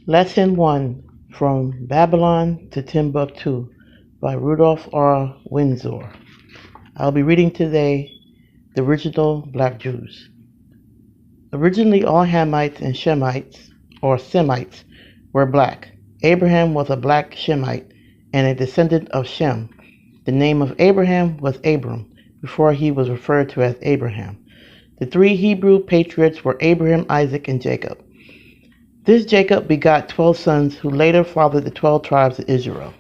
Lesson 1, From Babylon to Timbuktu by Rudolph R. Windsor. I'll be reading today the original Black Jews. Originally, all Hamites and Shemites, or Semites, were black. Abraham was a black Shemite and a descendant of Shem. The name of Abraham was Abram, before he was referred to as Abraham. The three Hebrew patriarchs were Abraham, Isaac, and Jacob. This Jacob begot 12 sons who later fathered the 12 tribes of Israel.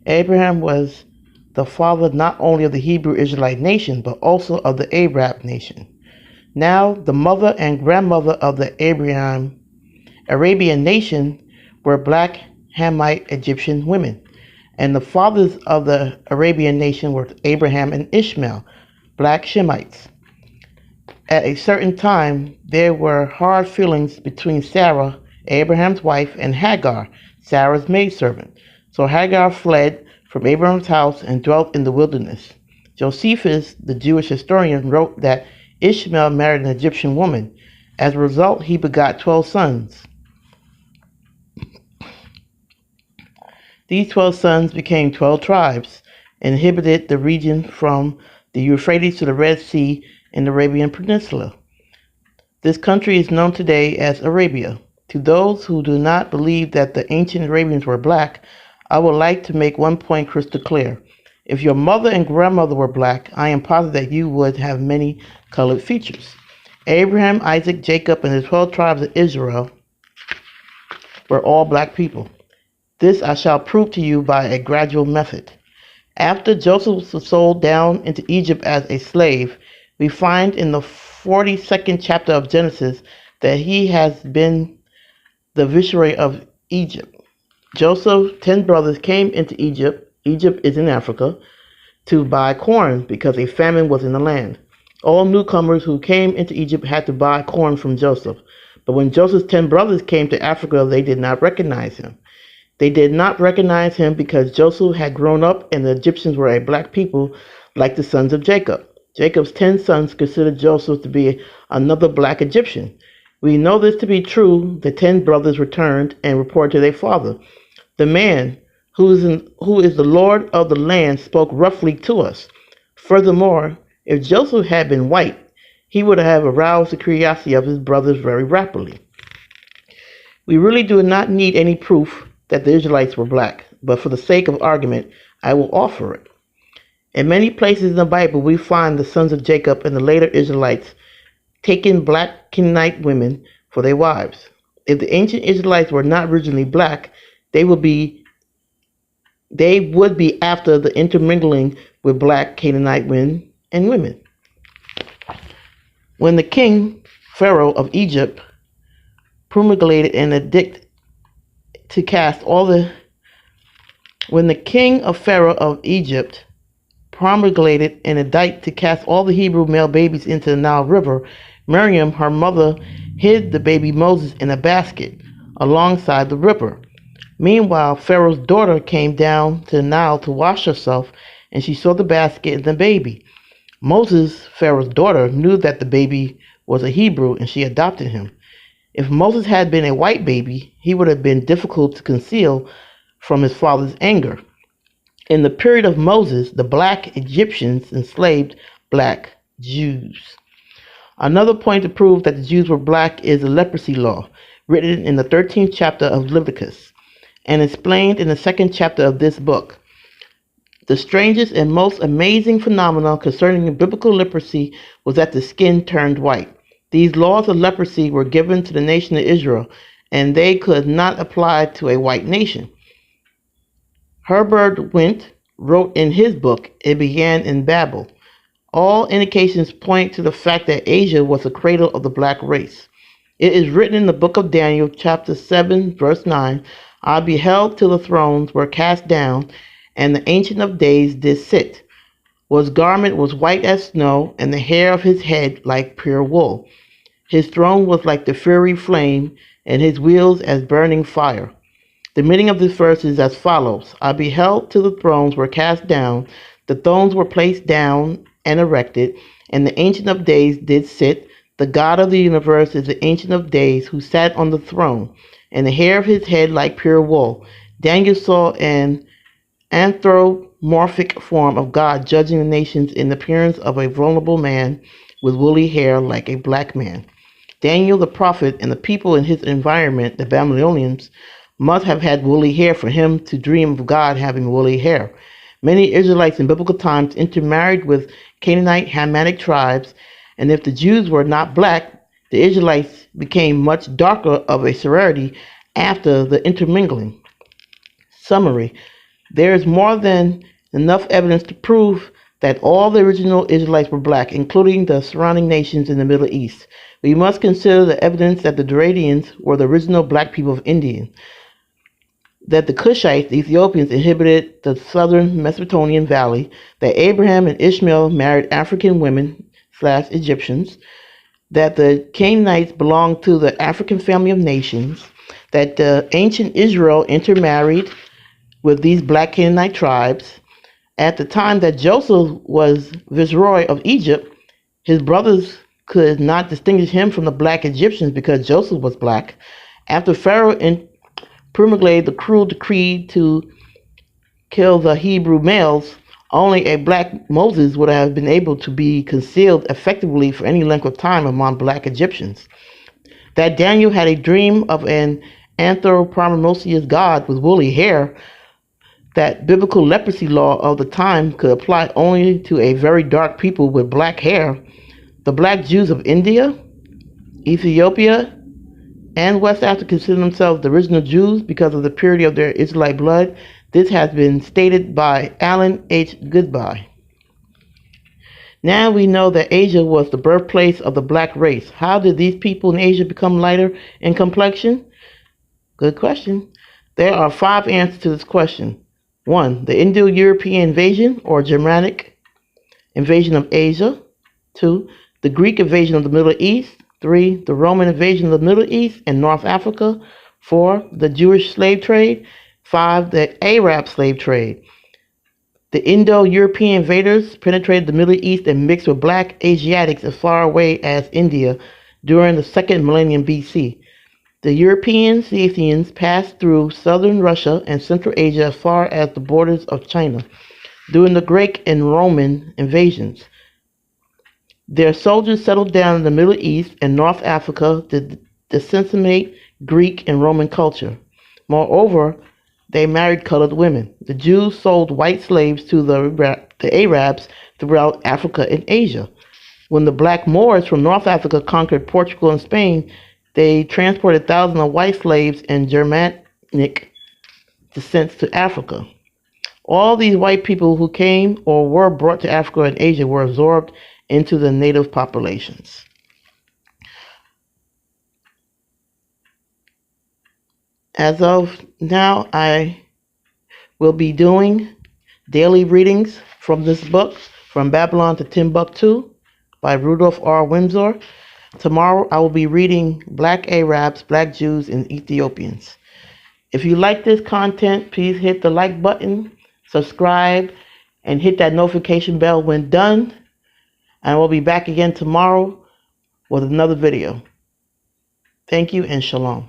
Abraham was the father not only of the Hebrew Israelite nation, but also of the Arab nation. Now, the mother and grandmother of the Arabian nation were black Hamite Egyptian women, and the fathers of the Arabian nation were Abraham and Ishmael, black Shemites. At a certain time, there were hard feelings between Sarah, Abraham's wife, and Hagar, Sarah's maidservant. So Hagar fled from Abraham's house and dwelt in the wilderness. Josephus, the Jewish historian, wrote that Ishmael married an Egyptian woman. As a result, he begot 12 sons. These 12 sons became 12 tribes and inhabited the region from the Euphrates to the Red Sea in the Arabian Peninsula. This country is known today as Arabia. To those who do not believe that the ancient Arabians were black, I would like to make one point crystal clear. If your mother and grandmother were black, I am positive that you would have many colored features. Abraham, Isaac, Jacob, and the 12 tribes of Israel were all black people. This I shall prove to you by a gradual method. After Joseph was sold down into Egypt as a slave, we find in the 42nd chapter of Genesis that he has been the viceroy of Egypt. Joseph's 10 brothers came into Egypt is in Africa, to buy corn because a famine was in the land. All newcomers who came into Egypt had to buy corn from Joseph. But when Joseph's 10 brothers came to Africa, they did not recognize him. They did not recognize him because Joseph had grown up and the Egyptians were a black people like the sons of Jacob. Jacob's 10 sons considered Joseph to be another black Egyptian. We know this to be true. The 10 brothers returned and reported to their father. The man who is the Lord of the land spoke roughly to us. Furthermore, if Joseph had been white, he would have aroused the curiosity of his brothers very rapidly. We really do not need any proof that the Israelites were black, but for the sake of argument, I will offer it. In many places in the Bible, we find the sons of Jacob and the later Israelites taking black Canaanite women for their wives. If the ancient Israelites were not originally black, they would be after the intermingling with black Canaanite men and women. When the king Pharaoh of Egypt promulgated an edict to cast all the Hebrew male babies into the Nile River, Miriam, her mother, hid the baby Moses in a basket alongside the river. Meanwhile, Pharaoh's daughter came down to the Nile to wash herself, and she saw the basket and the baby. Moses, Pharaoh's daughter, knew that the baby was a Hebrew, and she adopted him. If Moses had been a white baby, he would have been difficult to conceal from his father's anger. In the period of Moses, the black Egyptians enslaved black Jews. Another point to prove that the Jews were black is the leprosy law, written in the 13th chapter of Leviticus, and explained in the 2nd chapter of this book. The strangest and most amazing phenomenon concerning biblical leprosy was that the skin turned white. These laws of leprosy were given to the nation of Israel, and they could not apply to a white nation. Herbert Went wrote in his book, It Began in Babel. All indications point to the fact that Asia was the cradle of the black race. It is written in the book of Daniel, chapter 7, verse 9, I beheld till the thrones were cast down, and the Ancient of Days did sit. His garment was white as snow, and the hair of his head like pure wool. His throne was like the fiery flame, and his wheels as burning fire. The meaning of this verse is as follows. I beheld till the thrones were cast down, the thrones were placed down and erected, and the Ancient of Days did sit. The God of the universe is the Ancient of Days who sat on the throne. and the hair of his head like pure wool. Daniel saw an anthropomorphic form of God judging the nations in the appearance of a vulnerable man with woolly hair like a black man. Daniel the prophet and the people in his environment, the Babylonians, must have had woolly hair for him to dream of God having woolly hair. Many Israelites in biblical times intermarried with Canaanite Hamitic tribes, and if the Jews were not black, the Israelites became much darker of a severity after the intermingling. Summary: there is more than enough evidence to prove that all the original Israelites were black, including the surrounding nations in the Middle East. We must consider the evidence that the Durradians were the original black people of India, that the Cushites, the Ethiopians, inhabited the southern Mesopotamian valley, that Abraham and Ishmael married African women / Egyptians, that the Canaanites belonged to the African family of nations, that the ancient Israel intermarried with these black Canaanite tribes. At the time that Joseph was viceroy of Egypt, his brothers could not distinguish him from the black Egyptians because Joseph was black. After Pharaoh promulgated the cruel decree to kill the Hebrew males, only a black Moses would have been able to be concealed effectively for any length of time among black Egyptians. That Daniel had a dream of an anthropomorphic god with woolly hair, that biblical leprosy law of the time could apply only to a very dark people with black hair, the black Jews of India, Ethiopia, and West Africa consider themselves the original Jews because of the purity of their Israelite blood. This has been stated by Alan H. Goodby. Now we know that Asia was the birthplace of the black race. How did these people in Asia become lighter in complexion? Good question. There are 5 answers to this question. 1. The Indo-European invasion or Germanic invasion of Asia. 2. The Greek invasion of the Middle East. 3. The Roman invasion of the Middle East and North Africa. 4. The Jewish slave trade. 5. The Arab slave trade. The Indo-European invaders penetrated the Middle East and mixed with black Asiatics as far away as India during the 2nd millennium BC. The Europeans, the Athenians, passed through southern Russia and Central Asia as far as the borders of China during the Greek and Roman invasions. Their soldiers settled down in the Middle East and North Africa to disseminate Greek and Roman culture. Moreover, they married colored women. The Jews sold white slaves to the Arabs throughout Africa and Asia. When the black Moors from North Africa conquered Portugal and Spain, they transported thousands of white slaves and Germanic descents to Africa. All these white people who came or were brought to Africa and Asia were absorbed into the native populations. As of now, I will be doing daily readings from this book, From Babylon to Timbuktu, by Rudolph R. Windsor. Tomorrow I will be reading Black Arabs, Black Jews, and Ethiopians. If you like this content, please hit the like button, subscribe, and hit that notification bell when done. And we'll be back again tomorrow with another video. Thank you and shalom.